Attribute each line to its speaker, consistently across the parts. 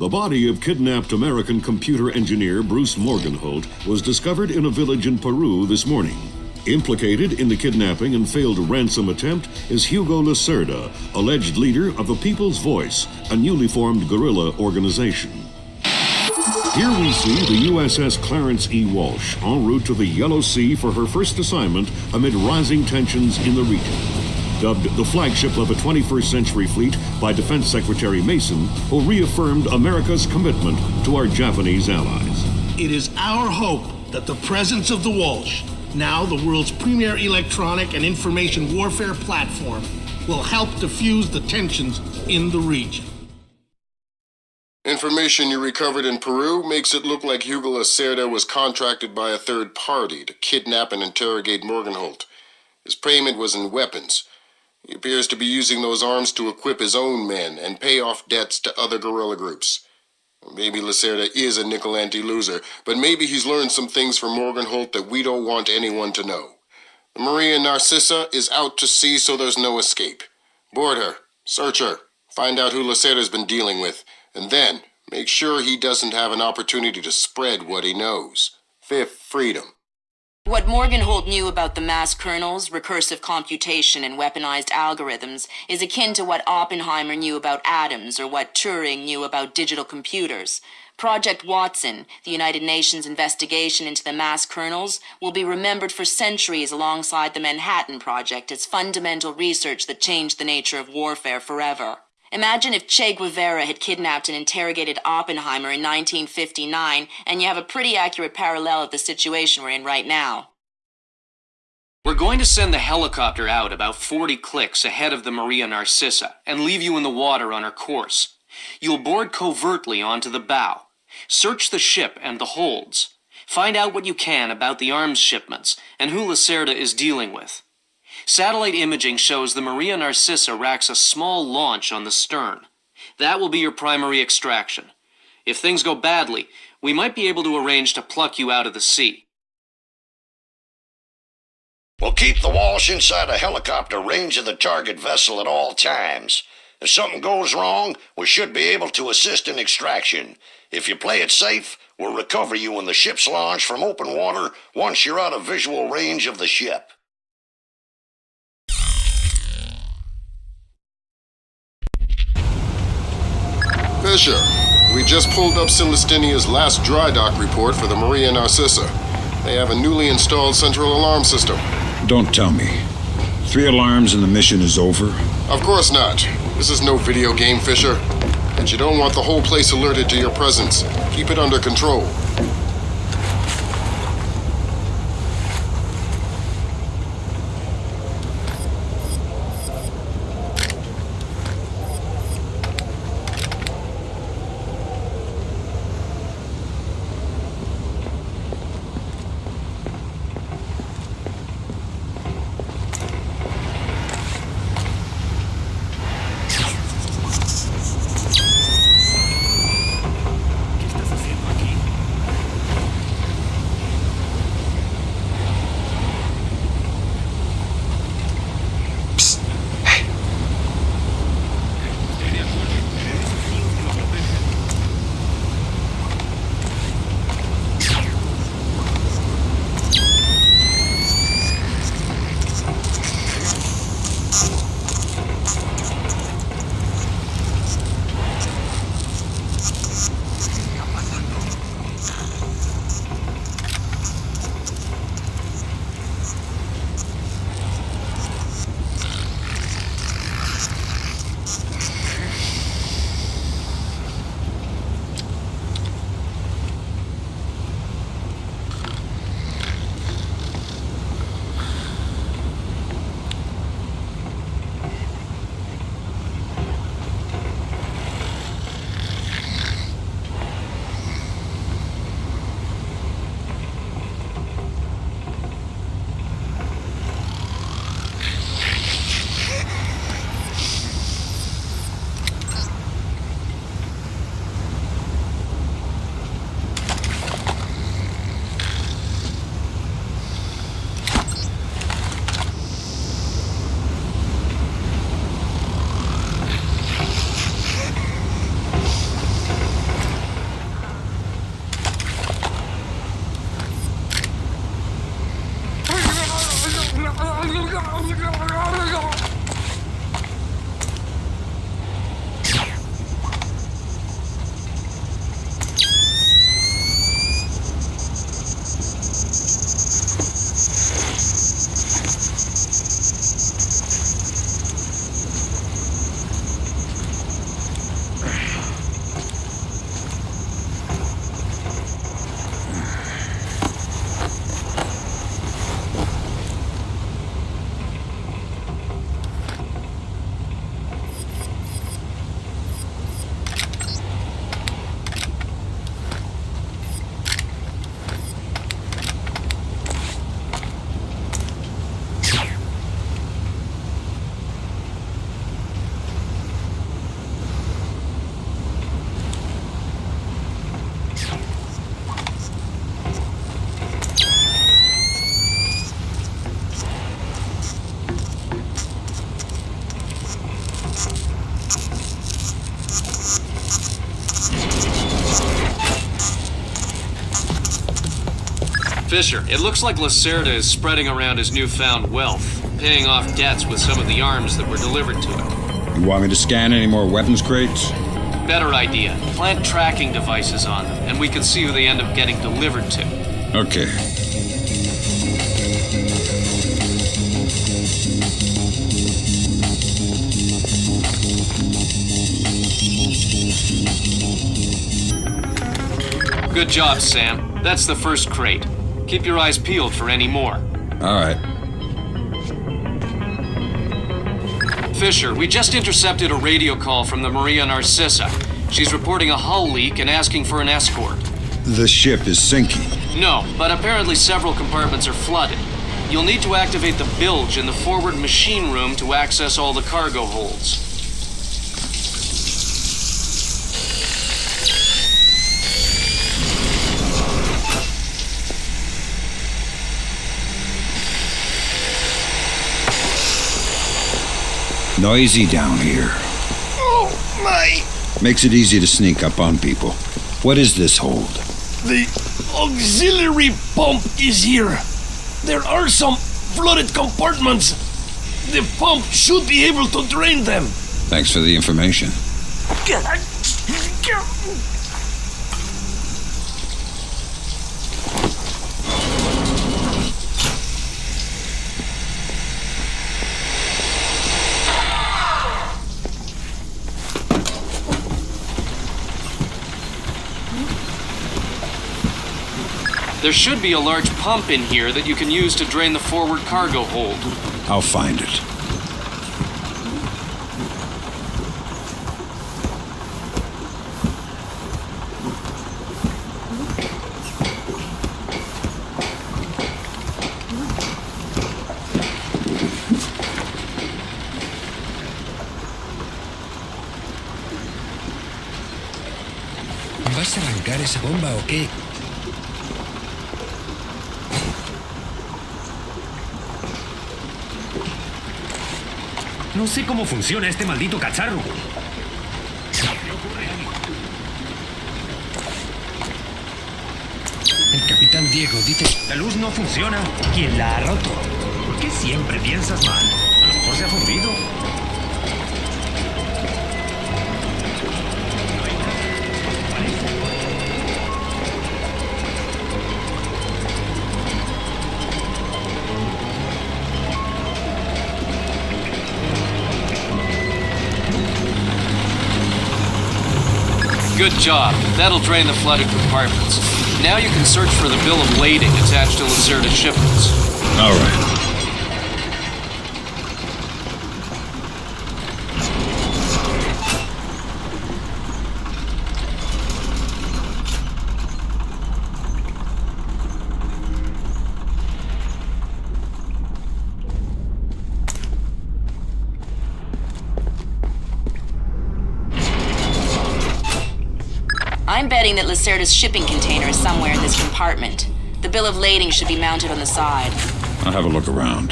Speaker 1: The body of kidnapped American computer engineer Bruce Morgenholt was discovered in a village in Peru this morning. Implicated in the kidnapping and failed ransom attempt is Hugo Lacerda, alleged leader of the People's Voice, a newly formed guerrilla organization. Here we see the USS Clarence E. Walsh en route to the Yellow Sea for her first assignment amid rising tensions in the region. Dubbed the flagship of a 21st century fleet by Defense Secretary Mason, who reaffirmed America's commitment to our Japanese allies.
Speaker 2: It is our hope that the presence of the Walsh, now the world's premier electronic and information warfare platform, will help diffuse the tensions in the region.
Speaker 3: Information you recovered in Peru makes it look like Hugo Lacerda was contracted by a third party to kidnap and interrogate Morgenholt. His payment was in weapons. He appears to be using those arms to equip his own men and pay off debts to other guerrilla groups. Maybe Lacerda is a nickel anti-loser, but maybe he's learned some things from Morgenholt that we don't want anyone to know. The Maria Narcissa is out to sea, so there's no escape. Board her, search her, find out who Lacerda's been dealing with, and then make sure he doesn't have an opportunity to spread what he knows. Fifth freedom.
Speaker 4: What Morgenholt knew about the mass kernels, recursive computation, and weaponized algorithms is akin to what Oppenheimer knew about atoms or what Turing knew about digital computers. Project Watson, the United Nations investigation into the mass kernels, will be remembered for centuries alongside the Manhattan Project as fundamental research that changed the nature of warfare forever. Imagine if Che Guevara had kidnapped and interrogated Oppenheimer in 1959, and you have a pretty accurate parallel of the situation we're in right now.
Speaker 5: We're going to send the helicopter out about 40 clicks ahead of the Maria Narcissa and leave you in the water on her course. You'll board covertly onto the bow. Search the ship and the holds. Find out what you can about the arms shipments and who Lacerda is dealing with. Satellite imaging shows the Maria Narcissa racks a small launch on the stern. That will be your primary extraction. If things go badly, we might be able to arrange to pluck you out of the sea.
Speaker 6: We'll keep the Walsh inside a helicopter range of the target vessel at all times. If something goes wrong, we should be able to assist in extraction. If you play it safe, we'll recover you when the ship's launched from open water once you're out of visual range of the ship.
Speaker 3: Fisher, we just pulled up Celestinia's last dry dock report for the Maria Narcissa. They have a newly installed central alarm system.
Speaker 7: Don't tell me. 3 alarms and the mission is over?
Speaker 3: Of course not. This is no video game, Fisher. And you don't want the whole place alerted to your presence. Keep it under control.
Speaker 5: Fisher, it looks like Lacerda is spreading around his newfound wealth, paying off debts with some of the arms that were delivered to him.
Speaker 7: You want me to scan any more weapons crates?
Speaker 5: Better idea. Plant tracking devices on them, and we can see who they end up getting delivered to.
Speaker 7: Okay.
Speaker 5: Good job, Sam. That's the first crate. Keep your eyes peeled for any more.
Speaker 7: All right.
Speaker 5: Fisher, we just intercepted a radio call from the Maria Narcissa. She's reporting a hull leak and asking for an escort.
Speaker 7: The ship is sinking.
Speaker 5: No, but apparently several compartments are flooded. You'll need to activate the bilge in the forward machine room to access all the cargo holds.
Speaker 7: Noisy down here.
Speaker 8: Oh, my!
Speaker 7: Makes it easy to sneak up on people. What is this hold?
Speaker 8: The auxiliary pump is here. There are some flooded compartments. The pump should be able to drain them.
Speaker 7: Thanks for the information.
Speaker 5: There should be a large pump in here that you can use to drain the forward cargo hold.
Speaker 7: I'll find it.
Speaker 9: ¿Vas a arrancar esa bomba o qué?
Speaker 10: No sé cómo funciona este maldito cacharro.
Speaker 9: El capitán Diego dice...
Speaker 10: La luz no funciona. ¿Quién la ha roto? ¿Por qué siempre piensas mal? A lo mejor se ha fundido.
Speaker 5: Good job. That'll drain the flooded compartments. Now you can search for the bill of lading attached to Lacerda's shipments.
Speaker 7: All right.
Speaker 4: I'm betting that Lacerda's shipping container is somewhere in this compartment. The bill of lading should be mounted on the side.
Speaker 7: I'll have a look around.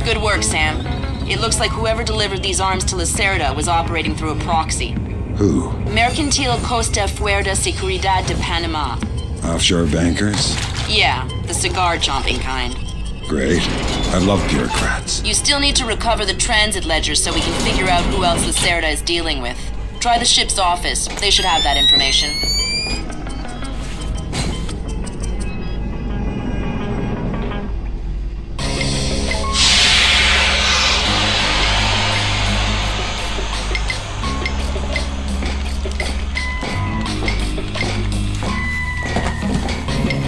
Speaker 4: Good work, Sam. It looks like whoever delivered these arms to Lacerda was operating through a proxy.
Speaker 7: Who?
Speaker 4: Mercantil Costa Fuerza Seguridad de Panama.
Speaker 7: Offshore bankers?
Speaker 4: Yeah, the cigar-chomping kind.
Speaker 7: Great. I love bureaucrats.
Speaker 4: You still need to recover the transit ledger so we can figure out who else Lacerda is dealing with. Try the ship's office. They should have that information.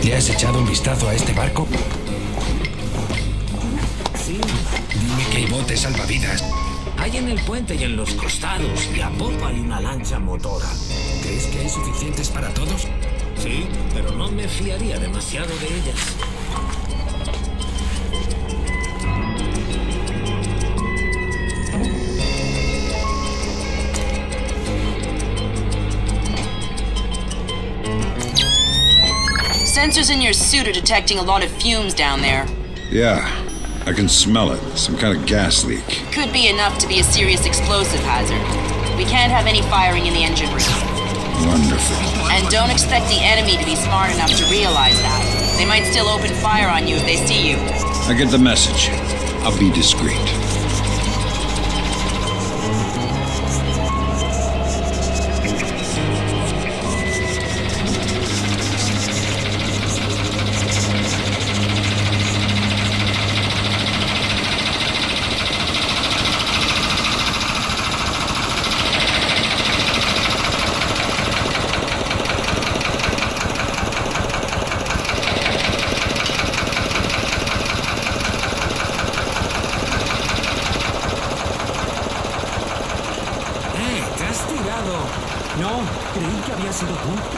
Speaker 9: ¿Te has echado un vistazo a este barco?
Speaker 10: Sí.
Speaker 9: Dime que hay botes salvavidas.
Speaker 10: Hay en el puente y en los costados. Y a poco hay una lancha motora.
Speaker 9: ¿Crees que hay suficientes para todos?
Speaker 10: Sí, pero no me fiaría demasiado de ellas.
Speaker 4: Sensors in your suit are detecting a lot of fumes down there.
Speaker 7: Yeah. I can smell it. Some kind of gas leak.
Speaker 4: Could be enough to be a serious explosive hazard. We can't have any firing in the engine room.
Speaker 7: Wonderful.
Speaker 4: And don't expect the enemy to be smart enough to realize that. They might still open fire on you if they see you.
Speaker 7: I get the message. I'll be discreet.
Speaker 10: No, creí que había sido tú.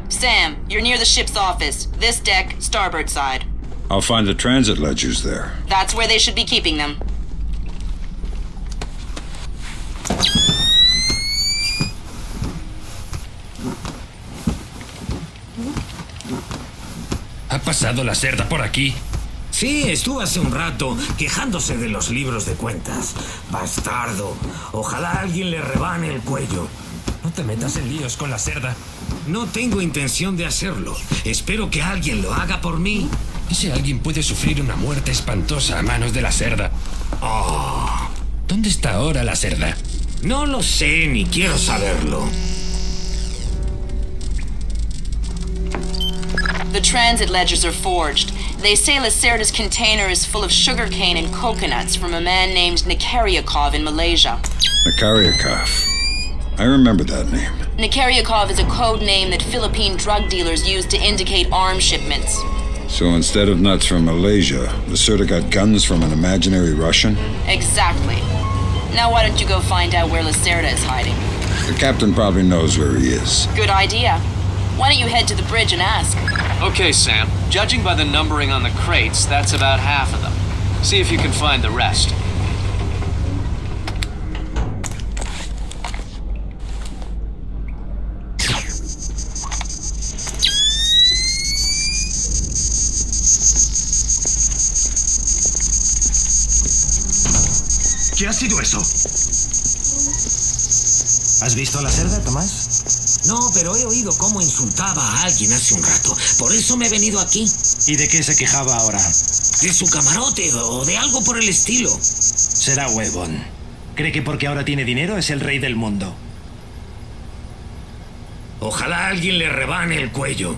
Speaker 4: Sam, you're near the ship's office. This deck, starboard side.
Speaker 7: I'll find the transit ledgers there.
Speaker 4: That's where they should be keeping them.
Speaker 10: ¿Ha pasado la cerda por aquí?
Speaker 11: Sí, estuvo hace un rato quejándose de los libros de cuentas. Bastardo. Ojalá alguien le rebane el cuello.
Speaker 10: No te metas en líos con la cerda.
Speaker 11: No tengo intención de hacerlo. Espero que alguien lo haga por mí.
Speaker 10: Ese alguien puede sufrir una muerte espantosa a manos de la cerda.
Speaker 11: Oh.
Speaker 10: ¿Dónde está ahora la cerda?
Speaker 11: No lo sé, ni quiero saberlo.
Speaker 4: The transit ledgers are forged. They say Lacerda's container is full of sugarcane and coconuts from a man named Nikaryakov in Malaysia.
Speaker 7: Nikaryakov. I remember that name.
Speaker 4: Nikaryakov is a code name that Philippine drug dealers use to indicate arms shipments.
Speaker 7: So instead of nuts from Malaysia, Lacerda got guns from an imaginary Russian?
Speaker 4: Exactly. Now why don't you go find out where Lacerda is hiding?
Speaker 7: The captain probably knows where he is.
Speaker 4: Good idea. Why don't you head to the bridge and ask?
Speaker 5: Okay, Sam. Judging by the numbering on the crates, that's about half of them. See if you can find the rest.
Speaker 8: ¿Qué ha sido eso?
Speaker 11: ¿Has visto a la cerda, Tomás? No, pero he oído cómo insultaba a alguien hace un rato. Por eso me he venido aquí.
Speaker 8: ¿Y de qué se quejaba ahora?
Speaker 11: De su camarote o de algo por el estilo.
Speaker 10: Será huevón. Cree que porque ahora tiene dinero es el rey del mundo.
Speaker 11: Ojalá alguien le rebane el cuello.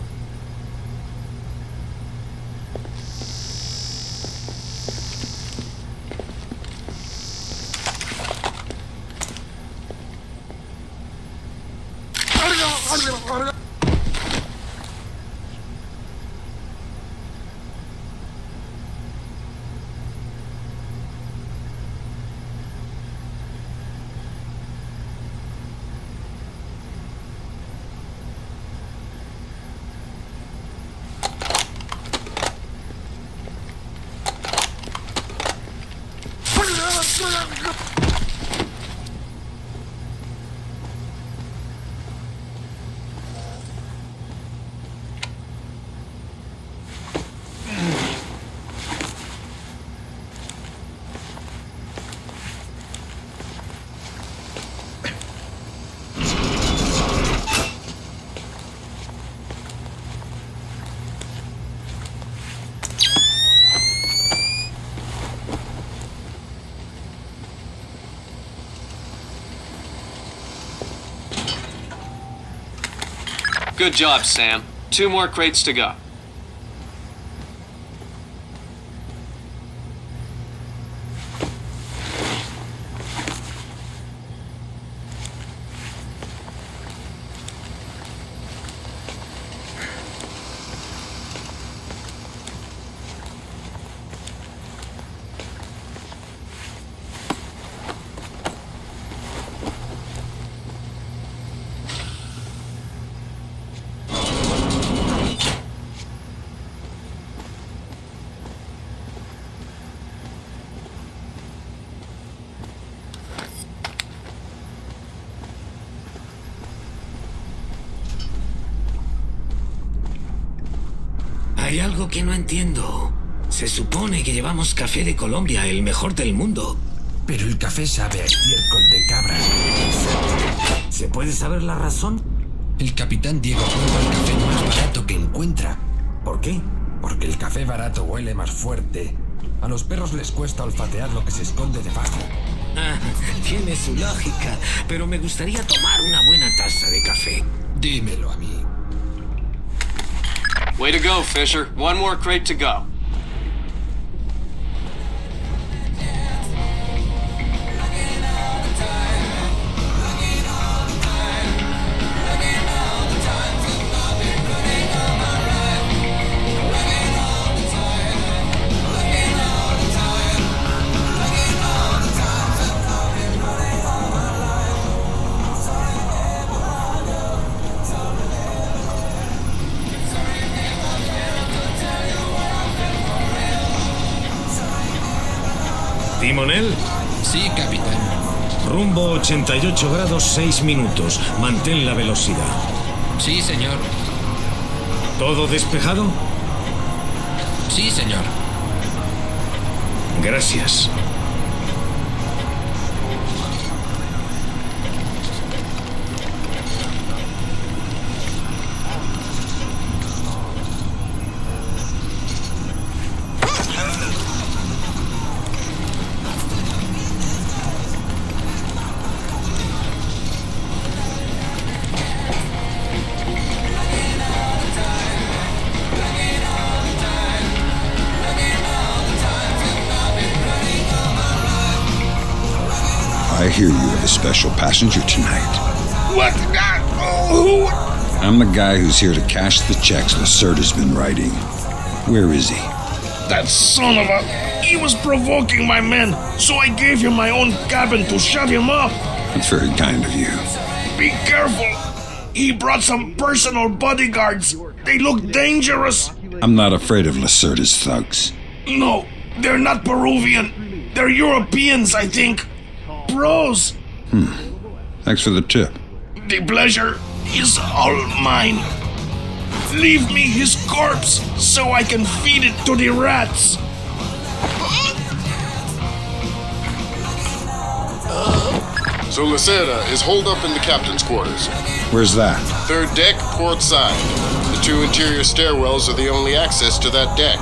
Speaker 5: Good job, Sam. 2 more crates to go.
Speaker 11: Hay algo que no entiendo. Se supone que llevamos café de Colombia, el mejor del mundo.
Speaker 9: Pero el café sabe a estiércol de cabra.
Speaker 11: ¿Se puede saber la razón?
Speaker 9: El capitán Diego compra el café más barato que encuentra.
Speaker 11: ¿Por qué?
Speaker 9: Porque el café barato huele más fuerte. A los perros les cuesta olfatear lo que se esconde debajo.
Speaker 11: Ah, tiene su lógica, pero me gustaría tomar una buena taza de café.
Speaker 9: Dímelo a mí.
Speaker 5: Way to go, Fisher. 1 more crate to go.
Speaker 10: ¿Timonel?
Speaker 9: Sí, capitán.
Speaker 10: Rumbo 88 grados 6 minutos. Mantén la velocidad.
Speaker 9: Sí, señor.
Speaker 10: ¿Todo despejado?
Speaker 9: Sí, señor.
Speaker 10: Gracias.
Speaker 7: I hear you have a special passenger tonight.
Speaker 2: What? Who?
Speaker 7: I'm the guy who's here to cash the checks Lacerda's been writing. Where is he?
Speaker 2: That son of a... He was provoking my men, so I gave him my own cabin to shut him up.
Speaker 7: That's very kind of you.
Speaker 2: Be careful. He brought some personal bodyguards. They look dangerous.
Speaker 7: I'm not afraid of Lacerda's thugs.
Speaker 2: No, they're not Peruvian. They're Europeans, I think. Pros.
Speaker 7: Thanks for the tip.
Speaker 2: The pleasure is all mine. Leave me his corpse so I can feed it to the rats.
Speaker 3: So Lacerda is holed up in the captain's quarters.
Speaker 7: Where's that?
Speaker 3: 3rd deck, port side. The 2 interior stairwells are the only access to that deck.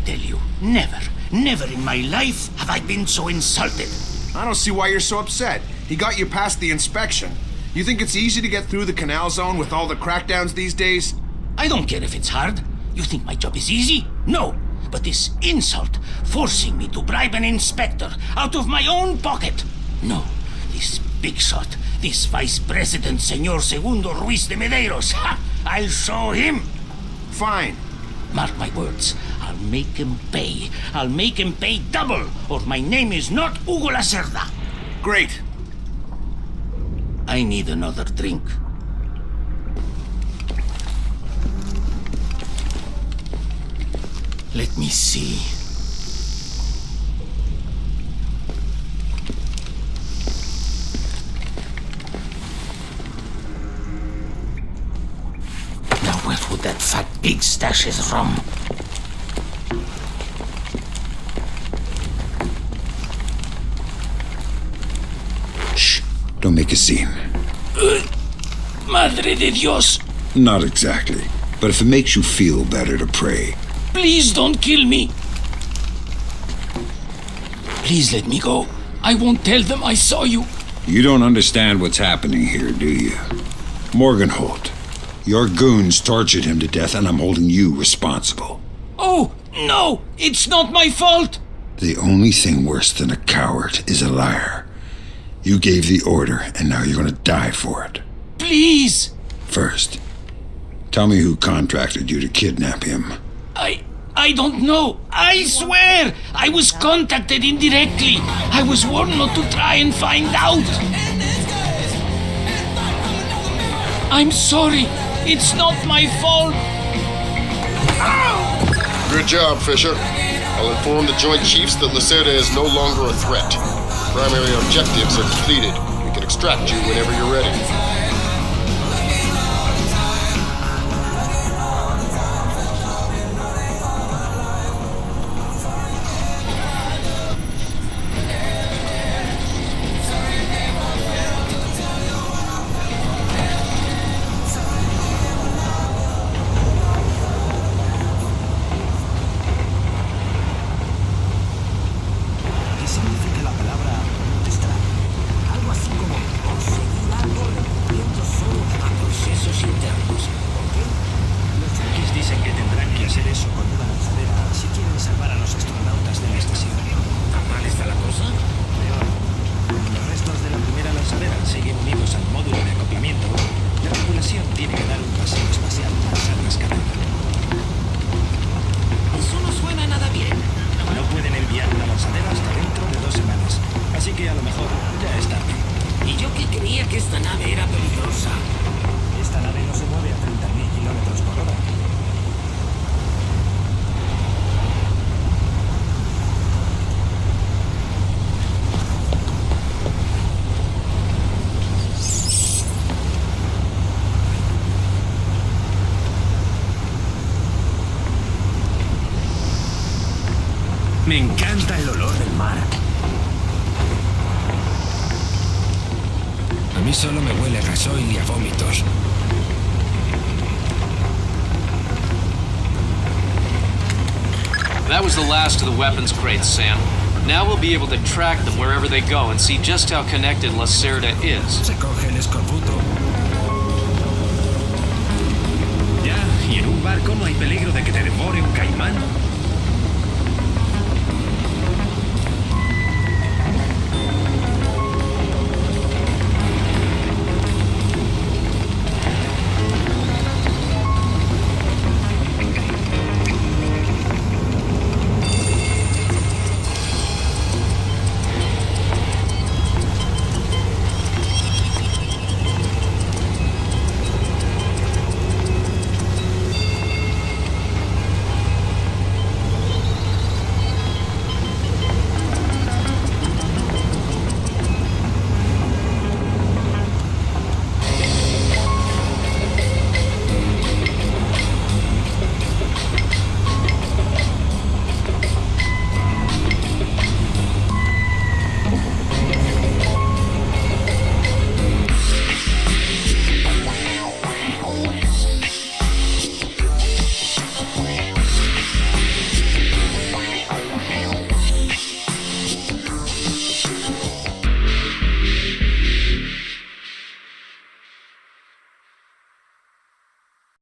Speaker 12: tell you, never in my life have I been so insulted.
Speaker 13: I don't see why you're so upset. He got you past the inspection. You think it's easy to get through the canal zone with all the crackdowns these days?
Speaker 12: I don't care if it's hard. You think my job is easy? No. But this insult, forcing me to bribe an inspector out of my own pocket. No. This big shot, this Vice President, Señor Segundo Ruiz de Medeiros. Ha! I'll show him.
Speaker 13: Fine.
Speaker 12: Mark my words. I'll make him pay. I'll make him pay double, or my name is not Hugo Lacerda.
Speaker 13: Great.
Speaker 12: I need another drink. Let me see. Now where would that fat pig stash his rum?
Speaker 7: Shh. Don't make a scene.
Speaker 12: Madre de Dios.
Speaker 7: Not exactly. But if it makes you feel better to pray.
Speaker 12: Please don't kill me. Please let me go. I won't tell them I saw you.
Speaker 7: You don't understand what's happening here, do you? Morgenholt, your goons tortured him to death and I'm holding you responsible.
Speaker 12: Oh, no! It's not my fault!
Speaker 7: The only thing worse than a coward is a liar. You gave the order and now you're gonna die for it.
Speaker 12: Please!
Speaker 7: First, tell me who contracted you to kidnap him.
Speaker 12: I don't know. I swear! I was contacted indirectly. I was warned not to try and find out. I'm sorry. It's not my fault.
Speaker 3: Good job, Fisher. I'll inform the Joint Chiefs that Lacerda is no longer a threat. Primary objectives are completed. We can extract you whenever you're ready.
Speaker 11: Esta nave era peligrosa.
Speaker 9: Esta nave no se mueve a 30.000 kilómetros por hora. Me encanta el olor del mar. A mí solo me huele a gasoil y a vómitos.
Speaker 5: That was the last of the weapons crates, Sam. Now we'll be able to track them wherever they go and see just how connected Lacerda is.
Speaker 9: Se coge el escorbuto.
Speaker 10: Ya, y en un barco no hay peligro de que te devore un caimán.